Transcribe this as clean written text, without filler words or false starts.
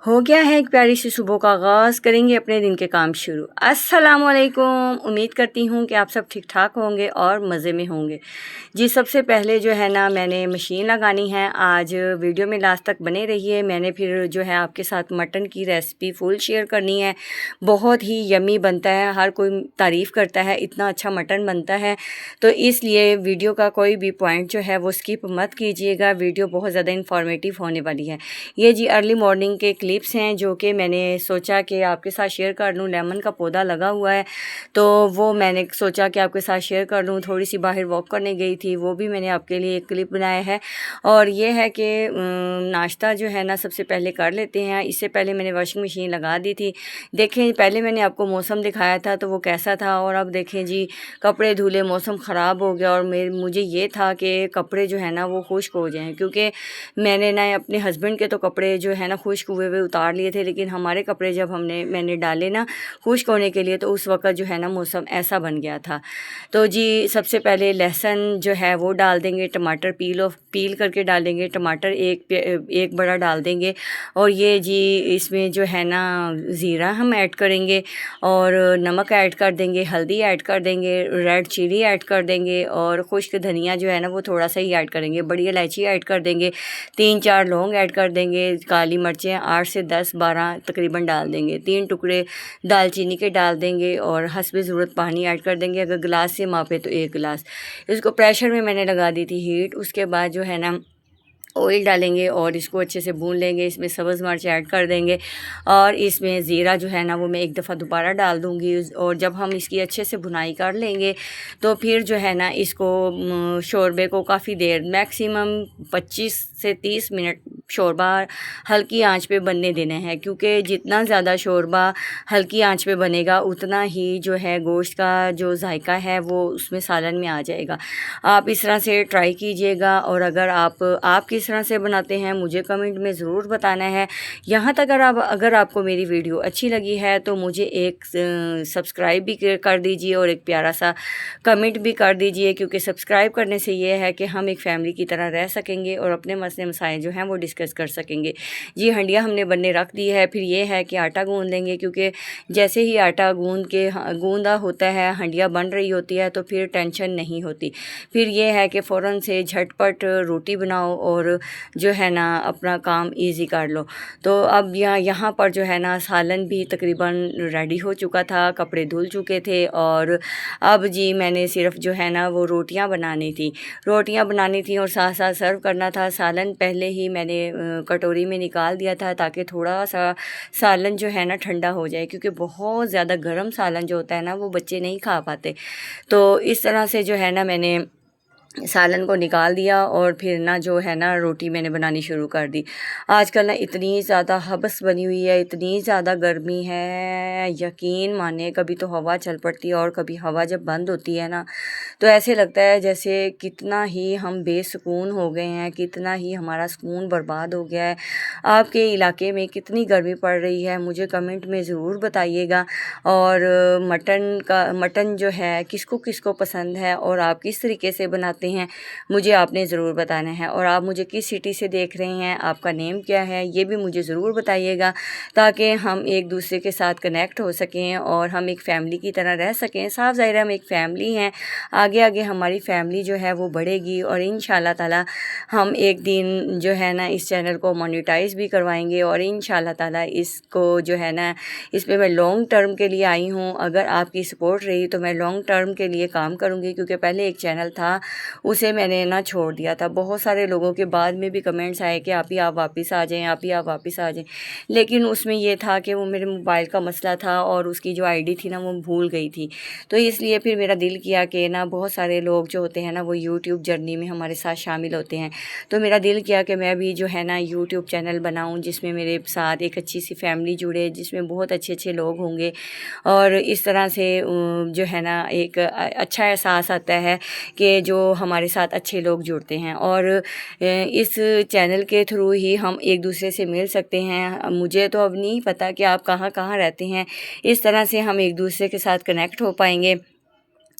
हो गया है एक प्यारी सी सुबह का आगाज़, करेंगे अपने दिन के काम शुरू। अस्सलाम वालेकुम। उम्मीद करती हूँ कि आप सब ठीक ठाक होंगे और मज़े में होंगे। जी सबसे पहले जो है ना मैंने मशीन लगानी है। आज वीडियो में लास्ट तक बने रहिए। मैंने फिर जो है आपके साथ मटन की रेसिपी फुल शेयर करनी है। बहुत ही यमी बनता है, हर कोई तारीफ़ करता है, इतना अच्छा मटन बनता है। तो इसलिए वीडियो का कोई भी पॉइंट जो है वो स्किप मत कीजिएगा। वीडियो बहुत ज़्यादा इन्फॉर्मेटिव होने वाली है। ये जी अर्ली मॉर्निंग के क्लिप्स हैं जो कि मैंने सोचा कि आपके साथ शेयर कर लूँ। लेमन का पौधा लगा हुआ है तो वो मैंने सोचा कि आपके साथ शेयर कर लूँ। थोड़ी सी बाहर वॉक करने गई थी, वो भी मैंने आपके लिए एक क्लिप बनाया है। और ये है कि नाश्ता जो है ना सबसे पहले कर लेते हैं। इससे पहले मैंने वॉशिंग मशीन लगा दी थी। देखें पहले मैंने आपको मौसम दिखाया था तो वो कैसा था, और अब देखें जी कपड़े धुले, मौसम ख़राब हो गया। और मुझे ये था कि कपड़े जो है ना वो खुश्क हो जाएँ, क्योंकि मैंने ना अपने हस्बैंड के तो कपड़े जो है ना खुश्क हुए हुए उतार लिए थे, लेकिन हमारे कपड़े जब मैंने डाले ना खुश्क होने के लिए तो उस वक्त जो है ना मौसम ऐसा बन गया था। तो जी सबसे पहले लहसुन जो है वो डाल देंगे, टमाटर पील करके डालेंगे, टमाटर एक बड़ा डाल देंगे। और ये जी इसमें जो है ना ज़ीरा हम ऐड करेंगे और नमक ऐड कर देंगे, हल्दी ऐड कर देंगे, रेड चिली ऐड कर देंगे और खुश्क धनिया जो है ना वो थोड़ा सा ही ऐड करेंगे, बड़ी इलायची ऐड कर देंगे, 3-4 लौंग ऐड कर देंगे, काली मिर्चें 8 से 10-12 तकरीबन डाल देंगे, 3 टुकड़े दालचीनी के डाल देंगे और हस्बे ज़रूरत पानी ऐड कर देंगे। अगर गिलास से मापे तो 1 गिलास। इसको प्रेशर में मैंने लगा दी थी हीट। उसके बाद जो है ना ऑयल डालेंगे और इसको अच्छे से भून लेंगे। इसमें सब्ज़ मिर्च ऐड कर देंगे और इसमें ज़ीरा जो है ना वो मैं एक दफ़ा दोबारा डाल दूँगी। और जब हम इसकी अच्छे से भुनाई कर लेंगे तो फिर जो है ना इसको शोरबे को काफ़ी देर, मैक्सिमम 25 से 30 मिनट शोरबा हल्की आंच पे बनने देना है, क्योंकि जितना ज़्यादा शोरबा हल्की आंच पे बनेगा उतना ही जो है गोश्त का जो जायका है वो उसमें सालन में आ जाएगा। आप इस तरह से ट्राई कीजिएगा। और अगर आप किस तरह से बनाते हैं मुझे कमेंट में ज़रूर बताना है। यहाँ तक अगर आपको मेरी वीडियो अच्छी लगी है तो मुझे एक सब्सक्राइब भी कर दीजिए और एक प्यारा सा कमेंट भी कर दीजिए, क्योंकि सब्सक्राइब करने से ये है कि हम एक फैमिली की तरह रह सकेंगे और अपने मसले मसाइल जो हैं वो डिस्कस कर सकेंगे। जी हंडिया हमने बनने रख दी है। फिर ये है कि आटा गूँध लेंगे, क्योंकि जैसे ही आटा गूँधा होता है, हंडिया बन रही होती है तो फिर टेंशन नहीं होती। फिर ये है कि फ़ौरन से झटपट रोटी बनाओ और जो है ना अपना काम इजी कर लो। तो अब यहाँ पर जो है ना सालन भी तकरीबन रेडी हो चुका था, कपड़े धुल चुके थे और अब जी मैंने सिर्फ जो है ना वो रोटियां बनानी थी और साथ साथ सर्व करना था। सालन पहले ही मैंने कटोरी में निकाल दिया था ताकि थोड़ा सा सालन जो है ना ठंडा हो जाए, क्योंकि बहुत ज़्यादा गर्म सालन जो होता है ना वो बच्चे नहीं खा पाते। तो इस तरह से जो है ना मैंने सालन को निकाल दिया और फिर ना जो है ना रोटी मैंने बनानी शुरू कर दी। आजकल ना इतनी ज़्यादा हबस बनी हुई है, इतनी ज़्यादा गर्मी है, यकीन माने कभी तो हवा चल पड़ती है और कभी हवा जब बंद होती है ना तो ऐसे लगता है जैसे कितना ही हम बेसुकून हो गए हैं, कितना ही हमारा सुकून बर्बाद हो गया है। आपके इलाके में कितनी गर्मी पड़ रही है मुझे कमेंट में ज़रूर बताइएगा। और मटन जो है किसको किसको पसंद है और आप किस तरीके से बनाते हैं मुझे आपने ज़रूर बताना है। और आप मुझे किस सिटी से देख रहे हैं, आपका नेम क्या है, ये भी मुझे ज़रूर बताइएगा, ताकि हम एक दूसरे के साथ कनेक्ट हो सकें और हम एक फ़ैमिली की तरह रह सकें। साफ ज़ाहिर है हम एक फ़ैमिली हैं, आगे आगे हमारी फ़ैमिली जो है वो बढ़ेगी और इंशाल्लाह ताला हम एक दिन जो है ना इस चैनल को मोनेटाइज़ भी करवाएंगे और इंशाल्लाह ताला इसको जो है ना इस पर मैं लॉन्ग टर्म के लिए आई हूँ। अगर आपकी सपोर्ट रही तो मैं लॉन्ग टर्म के लिए काम करूँगी, क्योंकि पहले एक चैनल था उसे मैंने ना छोड़ दिया था। बहुत सारे लोगों के बाद में भी कमेंट्स आए कि आप वापस आ जाएं, आप वापस आ जाएं, लेकिन उसमें ये था कि वो मेरे मोबाइल का मसला था और उसकी जो आईडी थी ना वो भूल गई थी। तो इसलिए फिर मेरा दिल किया कि ना बहुत सारे लोग जो होते हैं ना वो यूट्यूब जर्नी में हमारे साथ शामिल होते हैं, तो मेरा दिल किया कि मैं भी जो है ना यूट्यूब चैनल बनाऊँ जिसमें मेरे साथ एक अच्छी सी फैमिली जुड़े, जिसमें बहुत अच्छे अच्छे लोग होंगे। और इस तरह से जो है ना एक अच्छा एहसास आता है कि जो हमारे साथ अच्छे लोग जुड़ते हैं और इस चैनल के थ्रू ही हम एक दूसरे से मिल सकते हैं। मुझे तो अब नहीं पता कि आप कहाँ कहाँ रहते हैं, इस तरह से हम एक दूसरे के साथ कनेक्ट हो पाएंगे।